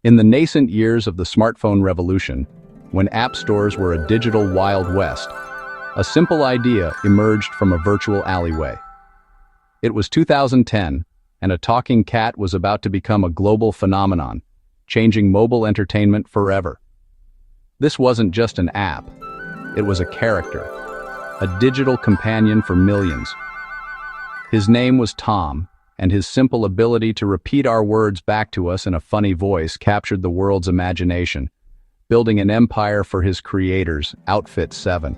In the nascent years of the smartphone revolution, when app stores were a digital Wild West, a simple idea emerged from a virtual alleyway. It was 2010, and a talking cat was about to become a global phenomenon, changing mobile entertainment forever. This wasn't just an app, it was a character, a digital companion for millions. His name was Tom, and his simple ability to repeat our words back to us in a funny voice captured the world's imagination, building an empire for his creators, Outfit 7.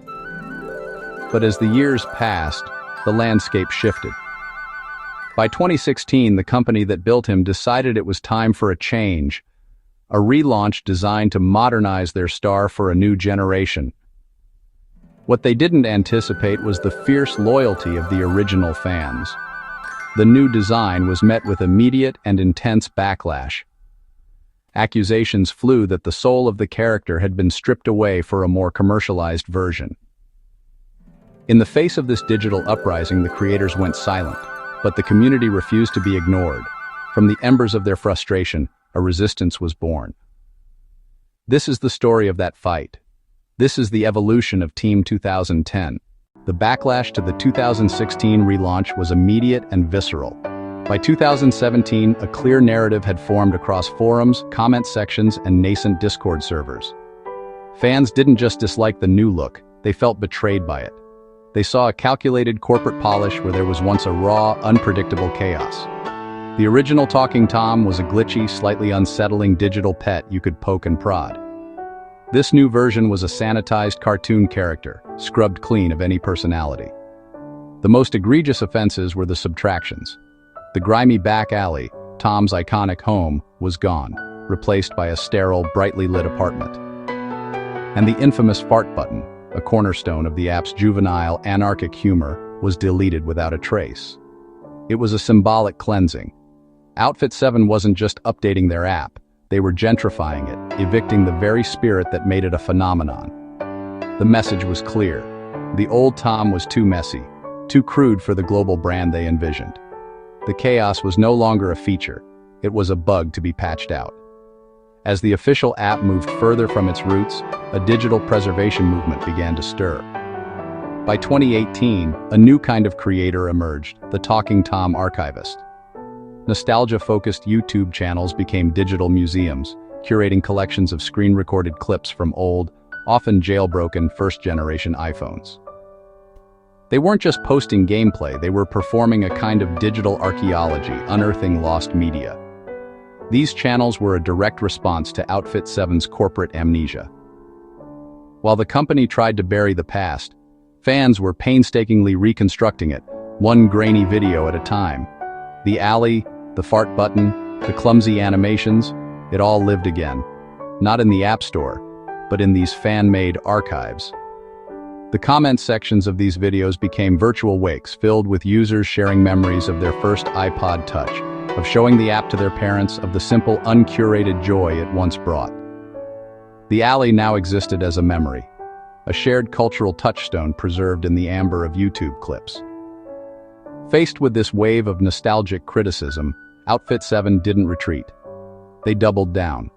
But as the years passed, the landscape shifted. By 2016, the company that built him decided it was time for a change, a relaunch designed to modernize their star for a new generation. What they didn't anticipate was the fierce loyalty of the original fans. The new design was met with immediate and intense backlash. Accusations flew that the soul of the character had been stripped away for a more commercialized version. In the face of this digital uprising, the creators went silent, but the community refused to be ignored. From the embers of their frustration, a resistance was born. This is the story of that fight. This is the evolution of Team 2010. The backlash to the 2016 relaunch was immediate and visceral. By 2017, a clear narrative had formed across forums, comment sections, and nascent Discord servers. Fans didn't just dislike the new look, they felt betrayed by it. They saw a calculated corporate polish where there was once a raw, unpredictable chaos. The original Talking Tom was a glitchy, slightly unsettling digital pet you could poke and prod. This new version was a sanitized cartoon character, scrubbed clean of any personality. The most egregious offenses were the subtractions. The grimy back alley, Tom's iconic home, was gone, replaced by a sterile, brightly lit apartment. And the infamous fart button, a cornerstone of the app's juvenile, anarchic humor, was deleted without a trace. It was a symbolic cleansing. Outfit 7 wasn't just updating their app, they were gentrifying it, evicting the very spirit that made it a phenomenon. The message was clear. The old Tom was too messy, too crude for the global brand they envisioned. The chaos was no longer a feature, it was a bug to be patched out. As the official app moved further from its roots, a digital preservation movement began to stir. By 2018, a new kind of creator emerged, the Talking Tom archivist. Nostalgia-focused YouTube channels became digital museums, curating collections of screen-recorded clips from old, often jailbroken first-generation iPhones. They weren't just posting gameplay, they were performing a kind of digital archaeology, unearthing lost media. These channels were a direct response to Outfit 7's corporate amnesia. While the company tried to bury the past, fans were painstakingly reconstructing it, one grainy video at a time. The alley, the fart button, the clumsy animations, it all lived again. Not in the App Store, but in these fan-made archives. The comment sections of these videos became virtual wakes filled with users sharing memories of their first iPod Touch, of showing the app to their parents, of the simple, uncurated joy it once brought. The alley now existed as a memory, a shared cultural touchstone preserved in the amber of YouTube clips. Faced with this wave of nostalgic criticism, Outfit 7 didn't retreat. They doubled down.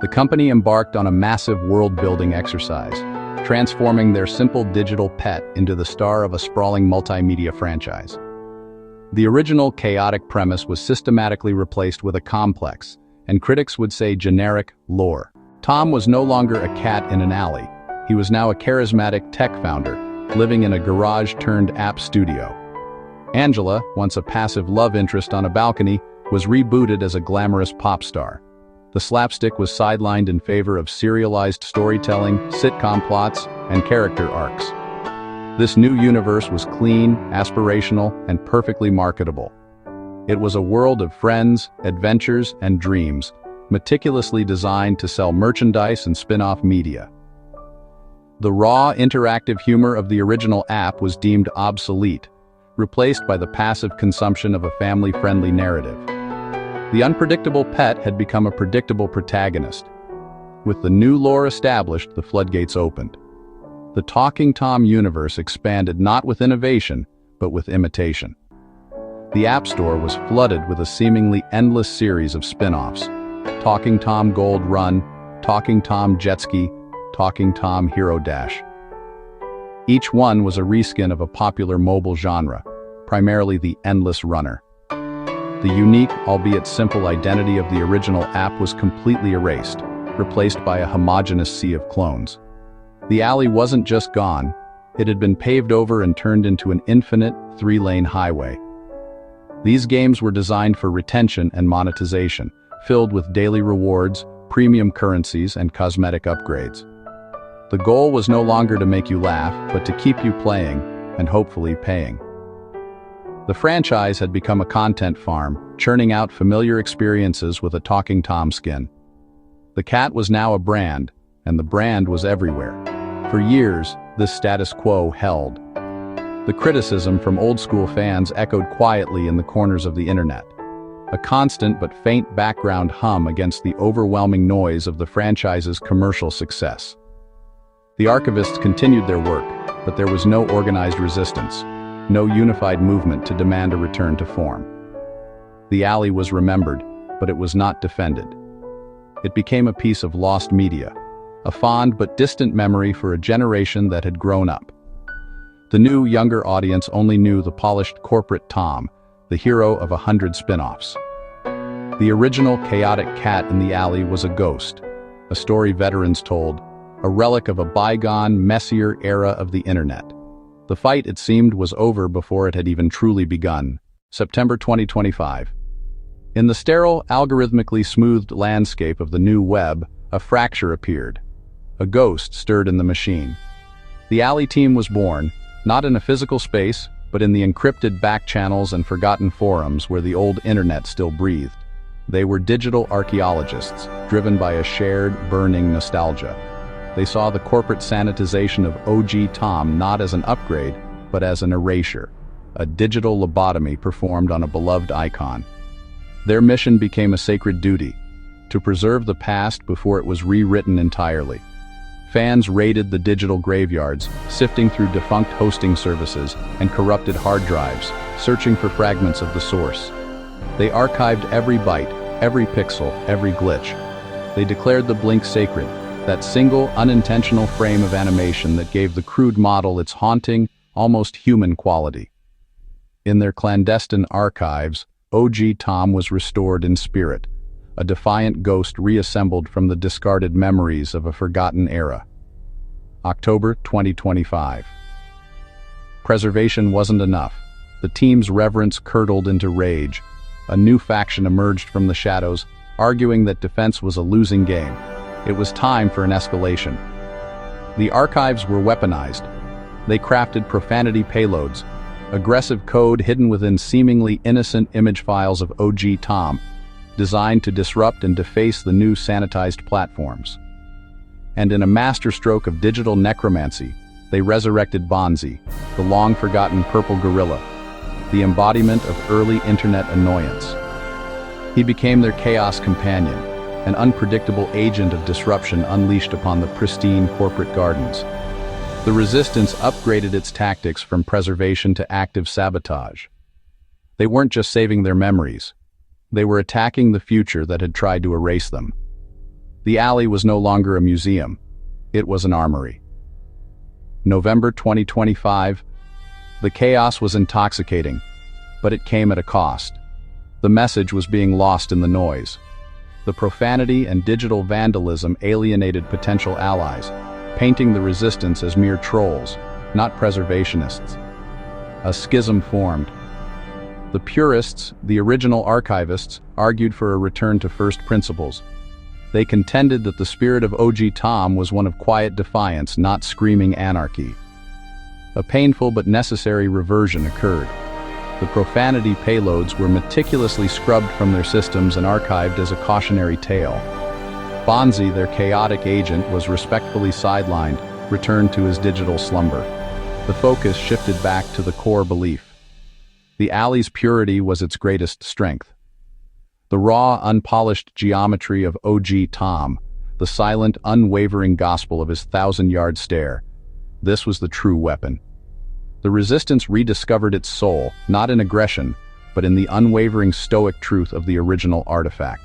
The company embarked on a massive world-building exercise, transforming their simple digital pet into the star of a sprawling multimedia franchise. The original chaotic premise was systematically replaced with a complex, and critics would say generic, lore. Tom was no longer a cat in an alley. He was now a charismatic tech founder, living in a garage-turned-app studio. Angela, once a passive love interest on a balcony, was rebooted as a glamorous pop star. The slapstick was sidelined in favor of serialized storytelling, sitcom plots, and character arcs. This new universe was clean, aspirational, and perfectly marketable. It was a world of friends, adventures, and dreams, meticulously designed to sell merchandise and spin-off media. The raw, interactive humor of the original app was deemed obsolete, replaced by the passive consumption of a family-friendly narrative. The unpredictable pet had become a predictable protagonist. With the new lore established, the floodgates opened. The Talking Tom universe expanded not with innovation, but with imitation. The App Store was flooded with a seemingly endless series of spin-offs. Talking Tom Gold Run, Talking Tom Jet Ski, Talking Tom Hero Dash. Each one was a reskin of a popular mobile genre, primarily the Endless Runner. The unique, albeit simple identity of the original app was completely erased, replaced by a homogeneous sea of clones. The alley wasn't just gone, it had been paved over and turned into an infinite, three-lane highway. These games were designed for retention and monetization, filled with daily rewards, premium currencies, and cosmetic upgrades. The goal was no longer to make you laugh, but to keep you playing, and hopefully paying. The franchise had become a content farm, churning out familiar experiences with a Talking Tom skin. The cat was now a brand, and the brand was everywhere. For years, this status quo held. The criticism from old-school fans echoed quietly in the corners of the internet, a constant but faint background hum against the overwhelming noise of the franchise's commercial success. The archivists continued their work, but there was no organized resistance, no unified movement to demand a return to form. The alley was remembered, but it was not defended. It became a piece of lost media, a fond but distant memory for a generation that had grown up. The new, younger audience only knew the polished corporate Tom, the hero of 100 spin-offs. The original chaotic cat in the alley was a ghost, a story veterans told, a relic of a bygone, messier era of the internet. The fight, it seemed, was over before it had even truly begun. September 2025. In the sterile, algorithmically smoothed landscape of the new web, a fracture appeared. A ghost stirred in the machine. The alley team was born, not in a physical space, but in the encrypted back channels and forgotten forums where the old internet still breathed. They were digital archaeologists, driven by a shared, burning nostalgia. They saw the corporate sanitization of OG Tom not as an upgrade, but as an erasure, a digital lobotomy performed on a beloved icon. Their mission became a sacred duty, to preserve the past before it was rewritten entirely. Fans raided the digital graveyards, sifting through defunct hosting services and corrupted hard drives, searching for fragments of the source. They archived every byte, every pixel, every glitch. They declared the blink sacred, that single, unintentional frame of animation that gave the crude model its haunting, almost human quality. In their clandestine archives, OG Tom was restored in spirit, a defiant ghost reassembled from the discarded memories of a forgotten era. October 2025. Preservation wasn't enough. The team's reverence curdled into rage. A new faction emerged from the shadows, arguing that defense was a losing game. It was time for an escalation. The archives were weaponized. They crafted profanity payloads, aggressive code hidden within seemingly innocent image files of OG Tom, designed to disrupt and deface the new sanitized platforms. And in a masterstroke of digital necromancy, they resurrected Bonzi, the long-forgotten purple gorilla, the embodiment of early internet annoyance. He became their chaos companion, an unpredictable agent of disruption unleashed upon the pristine corporate gardens. The resistance upgraded its tactics from preservation to active sabotage. They weren't just saving their memories. They were attacking the future that had tried to erase them. The alley was no longer a museum. It was an armory. November 2025. The chaos was intoxicating, but it came at a cost. The message was being lost in the noise. The profanity and digital vandalism alienated potential allies, painting the resistance as mere trolls, not preservationists. A schism formed. The purists, the original archivists, argued for a return to first principles. They contended that the spirit of OG Tom was one of quiet defiance, not screaming anarchy. A painful but necessary reversion occurred. The profanity payloads were meticulously scrubbed from their systems and archived as a cautionary tale. Bonzi, their chaotic agent, was respectfully sidelined, returned to his digital slumber. The focus shifted back to the core belief. The alley's purity was its greatest strength. The raw, unpolished geometry of OG Tom, the silent, unwavering gospel of his thousand-yard stare. This was the true weapon. The resistance rediscovered its soul, not in aggression, but in the unwavering stoic truth of the original artifact.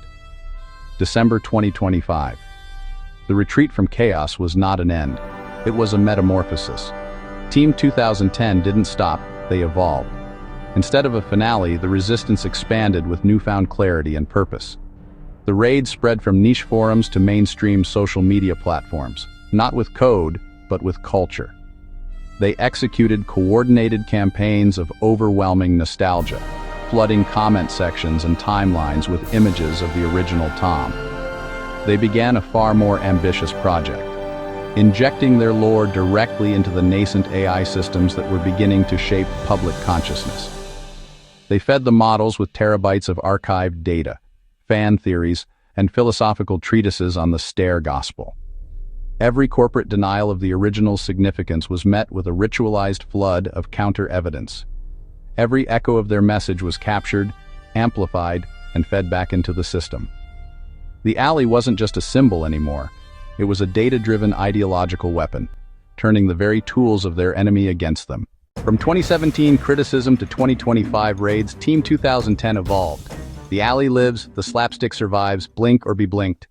December 2025. The retreat from chaos was not an end. It was a metamorphosis. Team 2010 didn't stop, they evolved. Instead of a finale, the resistance expanded with newfound clarity and purpose. The raid spread from niche forums to mainstream social media platforms, not with code, but with culture. They executed coordinated campaigns of overwhelming nostalgia, flooding comment sections and timelines with images of the original Tom. They began a far more ambitious project, injecting their lore directly into the nascent AI systems that were beginning to shape public consciousness. They fed the models with terabytes of archived data, fan theories, and philosophical treatises on the Stare Gospel. Every corporate denial of the original's significance was met with a ritualized flood of counter-evidence. Every echo of their message was captured, amplified, and fed back into the system. The Alley wasn't just a symbol anymore. It was a data-driven ideological weapon, turning the very tools of their enemy against them. From 2017 criticism to 2025 raids, Team 2010 evolved. The Alley lives, the slapstick survives, blink or be blinked.